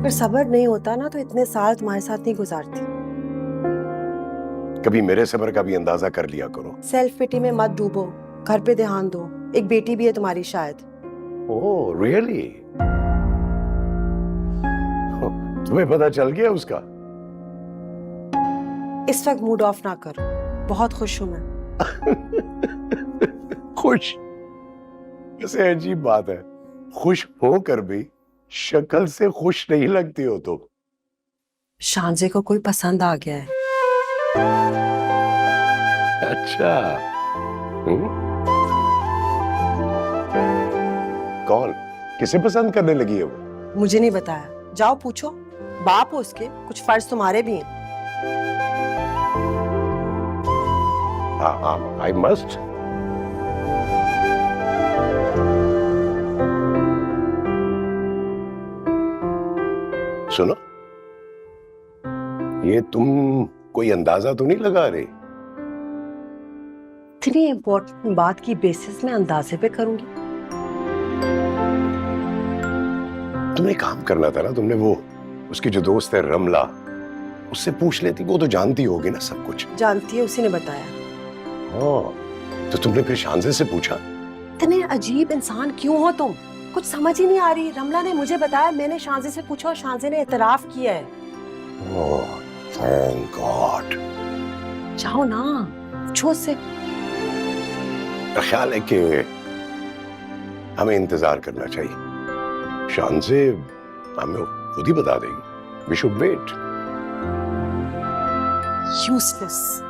अगर सब्र नहीं होता ना तो इतने साल तुम्हारे साथ नहीं गुजारती। कभी मेरे सब्र का भी अंदाजा कर लिया करो। सेल्फ पिटी में मत डूबो, घर पे ध्यान दो। एक बेटी भी है तुम्हारी शायद। Oh really? तुम्हें पता चल गया उसका? इस वक्त मूड ऑफ ना करो, बहुत खुश हूं मैं। खुश? कैसे अजीब बात है, खुश होकर भी शक्ल से खुश नहीं लगती हो तुम। शांजे को कोई पसंद आ गया है। अच्छा। कौन? किसे पसंद करने लगी है वो? मुझे नहीं बताया, जाओ पूछो। बाप हो उसके, कुछ फर्ज तुम्हारे भी हैं। हाँ, आई मस्ट। सुनो, ये तुम कोई अंदाजा तो नहीं लगा रहे? इतनी इम्पोर्टेंट बात की बेसिस में अंदाजे पे करूंगी? तुमने काम करना था ना, तुमने वो उसकी जो दोस्त है रमला, उससे पूछ लेती, वो तो जानती होगी ना सब कुछ। जानती है, उसी ने बताया। तो तुमने फिर शांजे से पूछा? इतने अजीब इंसान क्यों हो तुम? कुछ समझ ही नहीं आ रही। रमला ने मुझे बताया, मैंने शांजे से पूछा और शांजे ने इतराफ किया है। Oh thank God. जाओ ना, पूछो उससे। ख्याल है कि हमें इंतजार करना चाहिए, शांजे हमें खुद ही बता देगी। We should wait. Useless.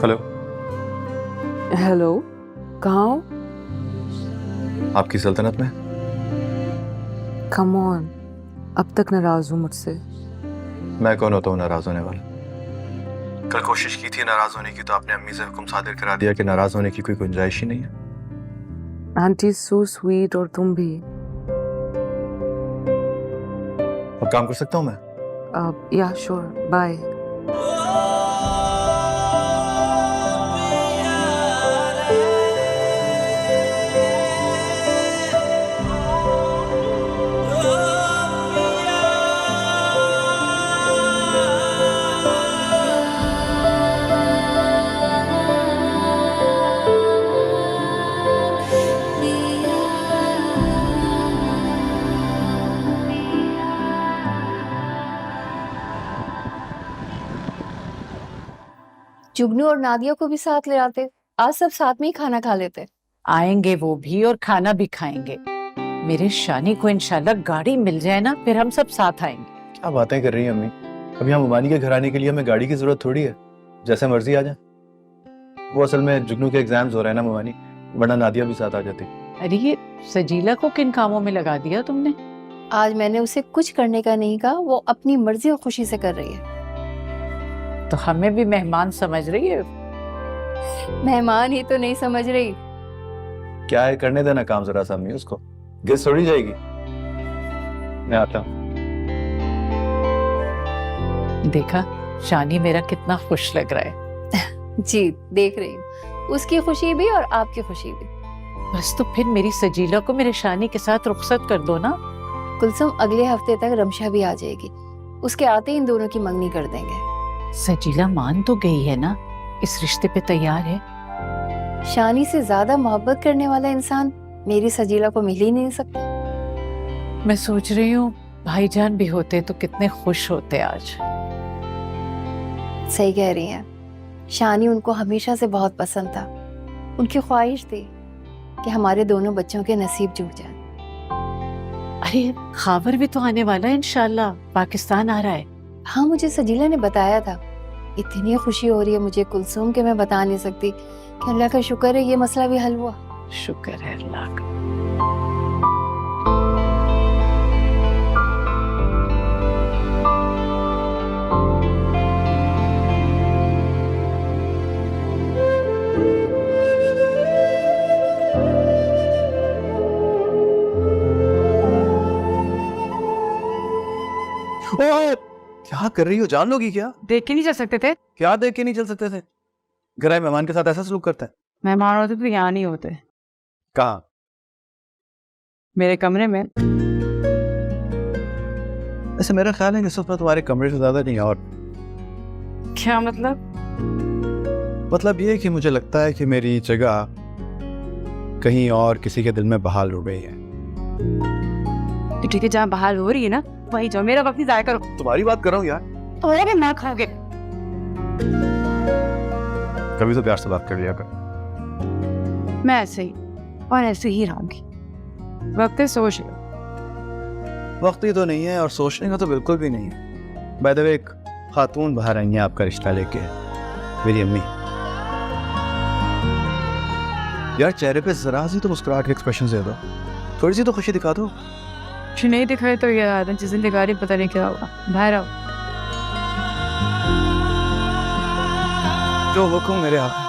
Hello. Hello, कहाँ हो? आपकी सल्तनत में। कम ऑन, अब तक नाराज हूँ मुझसे। मैं कौन होता हूँ नाराज होने वाला? कल कोशिश की थी नाराज होने की तो आपने अम्मी से हुक्म सादिर करा दिया कि नाराज होने की कोई गुंजाइश ही नहीं है। आंटी सो स्वीट, और तुम भी। अब काम कर सकता हूँ मैं? या श्योर, बाय। जुगनू और नादिया को भी साथ ले आते, आज सब साथ में ही खाना खा लेते। आएंगे वो भी और खाना भी खाएंगे। मेरे शानी को इंशाल्लाह गाड़ी मिल जाए ना, फिर हम सब साथ आएंगे। क्या बातें कर रही हैं अम्मी? अब यहाँ मुमानी के घर आने के लिए हमें गाड़ी की जरूरत थोड़ी है, जैसे मर्जी आ जाए। वो असल में जुगनू के एग्जाम्स हो रहे हैं ना मुमानी, वरना नादिया भी साथ आ जाती। अरे ये सजीला को किन कामों में लगा दिया तुमने? आज मैंने उसे कुछ करने का नहीं कहा, वो अपनी मर्जी और खुशी से कर रही है। तो हमें भी मेहमान समझ रही है? मेहमान ही तो नहीं समझ रही। क्या है, करने देना काम जरा सा अम्मी, उसको गेस्ट थोड़ी जाएगी। मैं आता हूँ। देखा शानी मेरा कितना खुश लग रहा है। जी देख रही हूँ, उसकी खुशी भी और आपकी खुशी भी। बस तो फिर मेरी सजीला को मेरे शानी के साथ रुखसत कर दो ना। कुलसुम, अगले हफ्ते तक रमशा भी आ जाएगी, उसके आते ही इन दोनों की मंगनी कर देंगे। सजीला मान तो गई है ना, इस रिश्ते पे तैयार है। शानी से ज्यादा मोहब्बत करने वाला इंसान मेरी सजीला को मिल ही नहीं सकता। मैं सोच रही हूँ भाईजान भी होते तो कितने खुश होते आज। सही कह रही हैं, शानी उनको हमेशा से बहुत पसंद था। उनकी ख्वाहिश थी कि हमारे दोनों बच्चों के नसीब जुड़ जाए। अरे खावर भी तो आने वाला है इंशाल्लाह, पाकिस्तान आ रहा है। हाँ, मुझे सजीला ने बताया था। इतनी खुशी हो रही है मुझे कुलसूम कि मैं बता नहीं सकती। कि अल्लाह का शुक्र है ये मसला भी हल हुआ। शुक्र है अल्लाह का। ओए, क्या कर रही हो? जान लोगी क्या? देख के नहीं चल सकते थे? क्या देख के नहीं चल सकते थे? घर आए मेहमान के साथ ऐसा सलूक करता है? मेहमान होते तो यहाँ नहीं होते, कहाँ? मेरे कमरे में। ऐसे मेरा ख्याल है कि सिर्फ तुम्हारे कमरे से ज्यादा नहीं और। क्या मतलब? मतलब ये कि मुझे लगता है कि मेरी जगह कहीं और किसी के दिल में बहाल हो गई है। तो ठीक है, जहाँ बहाल हो रही है ना वही जाओ, मेरा वक्त नहीं जाया करो। तुम्हारी बात कर रहा हूँ यार। तो भी मैं खाओगे। कभी तो प्यार से बात कर लिया कर। मैं ऐसे ही और ऐसे ही रहूंगी। वक्त है, सोच लो। वक्त ही तो नहीं है और सोचने का तो बिल्कुल भी नहीं है। बाय द वे, एक खातून बाहर आई है आपका रिश्ता लेके, मेरी अम्मी। यार चेहरे पे जरा सी तो मुस्कुराहट के एक्सप्रेशन दे दो, थोड़ी सी तो खुशी दिखा दो। कुछ नहीं दिखाए तो ये आदत जिस दिन दिखा रही पता नहीं क्या होगा। बाहर आओ। जो हुक्म मेरे आका।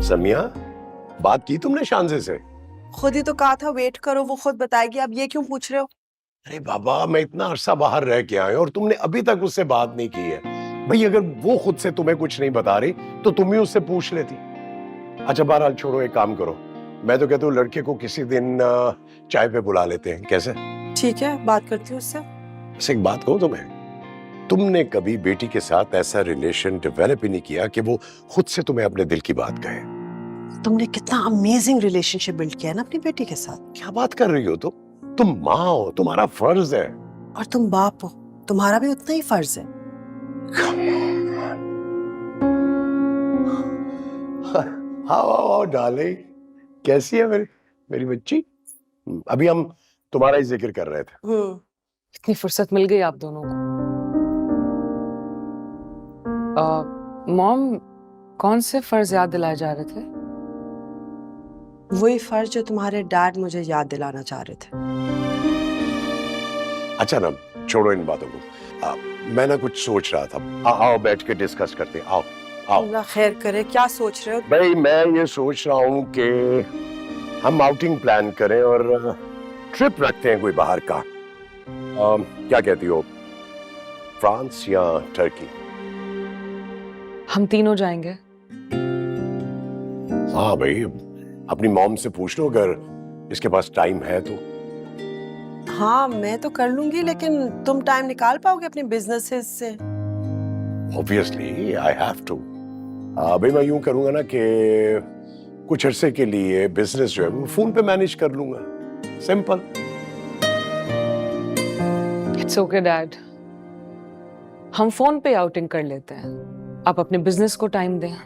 समिया, बात की तुमने शांजे से? खुद ही तो कहा था वेट करो, वो खुद बताएगी। आप ये क्यों पूछ रहे हो? अरे बाबा, मैं इतना अरसा बाहर रह के आया और तुमने अभी तक उससे बात नहीं की है। भाई अगर वो खुद से तुम्हें कुछ नहीं बता रही तो तुम ही उससे पूछ लेती। अच्छा बहरहाल छोड़ो, एक काम करो, मैं तो कहता हूँ लड़के को किसी दिन चाय पे बुला लेते हैं, कैसे? ठीक है, बात करती हूँ उससे। बस एक बात कहूँ तुम्हें, तुमने कभी बेटी के साथ ऐसा रिलेशन डेवलप ही नहीं किया कि वो खुद से तुम्हें अपने दिल की बात कहे। तुमने कितना अमेजिंग रिलेशनशिप बिल्ड किया है ना अपनी बेटी के साथ। क्या बात कर रही हो तुम माँ हो, तुम्हारा फर्ज है। और तुम बाप हो, तुम्हारा भी उतना ही फर्ज है। हाँ डार्लिंग, कैसी है मेरी मेरी बच्ची? अभी हम तुम्हारा ही जिक्र कर रहे थे। इतनी फुर्सत मिल गई आप दोनों को। मॉम, कौन से फर्ज याद दिलाए जा रहे थे? वही फर्ज जो तुम्हारे डैड मुझे याद दिलाना चाह रहे थे। अच्छा ना, छोड़ो इन बातों को। मैं ना कुछ सोच रहा था। आओ बैठ के डिस्कस करते हैं। आओ आओ। अल्लाह खैर करे, क्या सोच रहे हो? भाई मैं ये सोच रहा हूँ कि हम आउटिंग प्लान करें और ट्रिप रखते हैं कोई बाहर का। क्या कहती हो, फ्रांस या टर्की? हम तीनों जाएंगे। हाँ भाई, अपनी मॉम से पूछ लो अगर इसके पास टाइम है तो। हाँ मैं तो कर लूंगी, लेकिन तुम टाइम निकाल पाओगे अपने बिजनेसेस से? Obviously I have to. भाई मैं यूं करूंगा ना कि कुछ अरसे के लिए बिजनेस जो है वो फोन पे मैनेज कर लूंगा। सिंपल। इट्स ओके डैड, हम फोन पे आउटिंग कर लेते हैं, आप अपने बिजनेस को टाइम दें।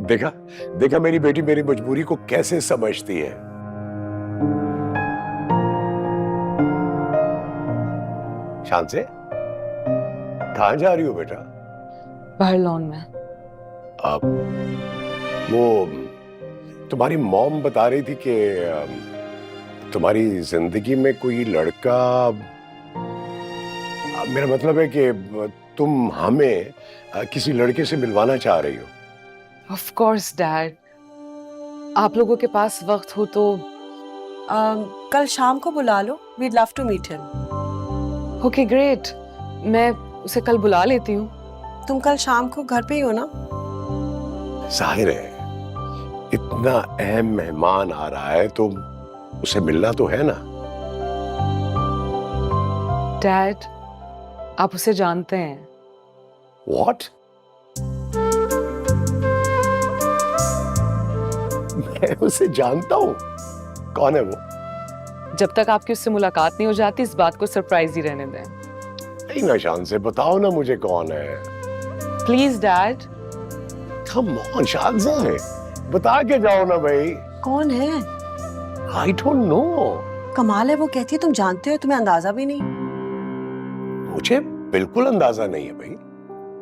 देखा देखा मेरी बेटी मेरी मजबूरी को कैसे समझती है। शान से कहाँ जा रही हो बेटा? बाहर लॉन में। अब वो तुम्हारी मॉम बता रही थी कि तुम्हारी जिंदगी में कोई लड़का, मेरा मतलब है कि तुम हमें किसी लड़के से मिलवाना चाह रही हो। ऑफ कोर्स डैड, आप लोगों के पास वक्त हो तो कल शाम को बुला लो। We'd love to meet him. Okay great, मैं उसे कल बुला लेती हूँ। तुम कल शाम को घर पे ही हो ना? जाहिर है, इतना अहम मेहमान आ रहा है तो उसे मिलना तो है ना। डैड, आप उसे जानते हैं। What? मैं उसे जानता हूँ। कौन है वो? जब तक आपकी उससे मुलाकात नहीं हो जाती, इस बात को सरप्राइज ही रहने दें। नहीं ना शान से, बताओ ना मुझे कौन है। Please dad. कम ऑन शानज़ा है, बता के जाओ ना भाई। कौन है? I don't know. कमाल है, वो कहती है तुम जानते हो, तुम्हें अंदाजा भी नहीं। मुझे बिल्कुल अंदाजा नहीं है भाई।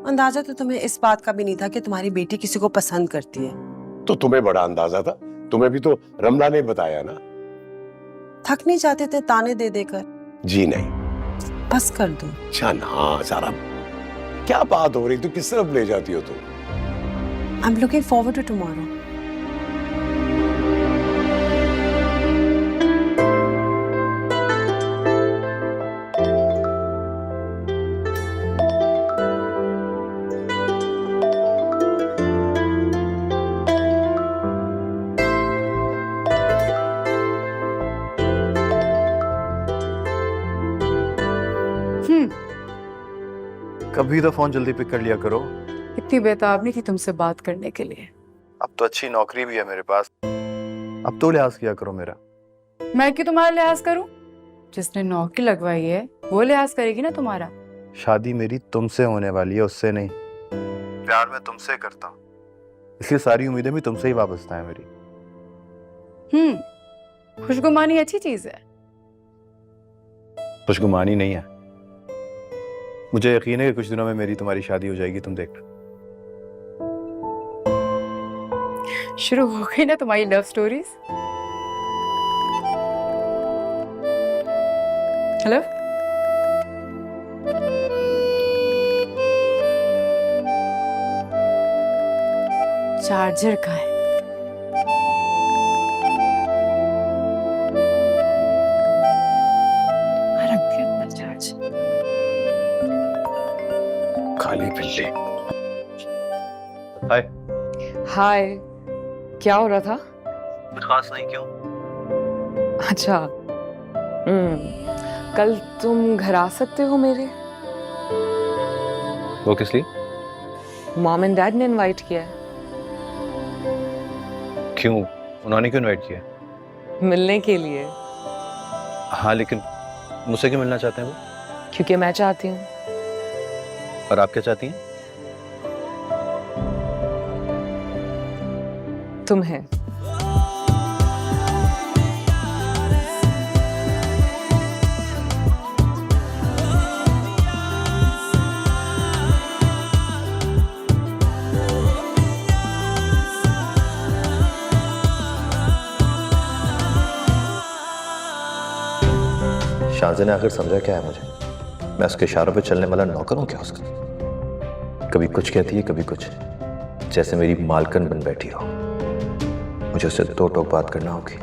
अंदाजा तो तुम्हें इस बात का भी नहीं था कि तुम्हारी बेटी किसी को पसंद करती है। तो तुम्हें बड़ा अंदाजा था, तुम्हें भी तो रमला ने बताया ना। थक नहीं जाते थे ताने दे देकर? जी नहीं। बस कर दो। अच्छा ना सारा, क्या बात हो रही, तू किस तरफ ले जाती हो तुम? I am looking forward to tomorrow. कभी तो फोन जल्दी पिक कर लिया करो। इतनी बेताब नहीं थी तुमसे बात करने के लिए। अब तो अच्छी नौकरी भी है मेरे पास, अब तो लिहाज किया करो मेरा। मैं क्यों तुम्हारा लिहाज करूं? जिसने नौकरी लगवाई है वो लिहाज करेगी ना तुम्हारा। शादी मेरी तुमसे होने वाली है, उससे नहीं। प्यार मैं तुमसे करता हूँ, इसलिए सारी उम्मीदें भी तुमसे ही वाबस्ता है मेरी। खुशगुमानी अच्छी चीज है। खुशगुमानी नहीं है। मुझे यकीन है कि कुछ दिनों में मेरी तुम्हारी शादी हो जाएगी, तुम देखना। शुरू हो गई ना तुम्हारी लव स्टोरीज। हेलो, चार्जर का है। रख दिया अपना चार्जर। खाली पिल्ले। हाय। हाय, क्या हो रहा था? कुछ खास नहीं, क्यों? अच्छा, कल तुम घर आ सकते हो मेरे? वो किस लिए? मॉम एंड डैड ने इनवाइट किया है। क्यों, उन्होंने क्यों इनवाइट किया? मिलने के लिए। हाँ, लेकिन मुझसे क्यों मिलना चाहते हैं वो? क्योंकि मैं चाहती हूँ। और आप क्या चाहती हैं? तुम्हें। शाहज़े ने आखिर समझा क्या है मुझे? मैं उसके इशारों पे चलने वाला नौकर हूं क्या उसका? कभी कुछ कहती है, कभी कुछ, जैसे मेरी मालकन बन बैठी हो। मुझे उससे दो टोक बात करना होगी।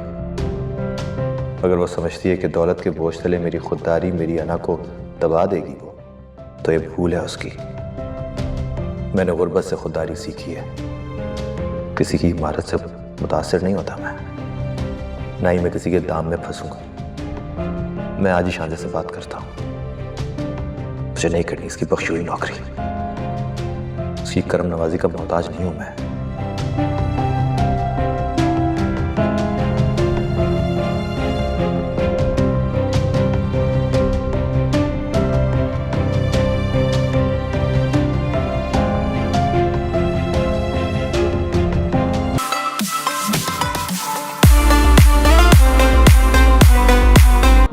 अगर वो समझती है कि दौलत के बोझ तले मेरी खुददारी मेरी अना को दबा देगी वो, तो ये भूल है उसकी। मैंने गुर्बत से खुददारी सीखी है। किसी की इमारत से मुतासिर नहीं होता मैं, ना ही मैं किसी के दाम में फंसूंगा। मैं आज ही शांति से बात करता हूं। मुझे नहीं करनी इसकी बख्शी हुई नौकरी। उसकी करम नवाजी का मोहताज नहीं हूं मैं।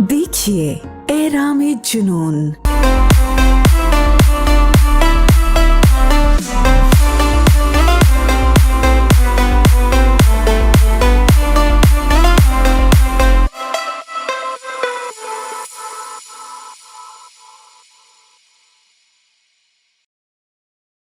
देखिए एहराम जुनून।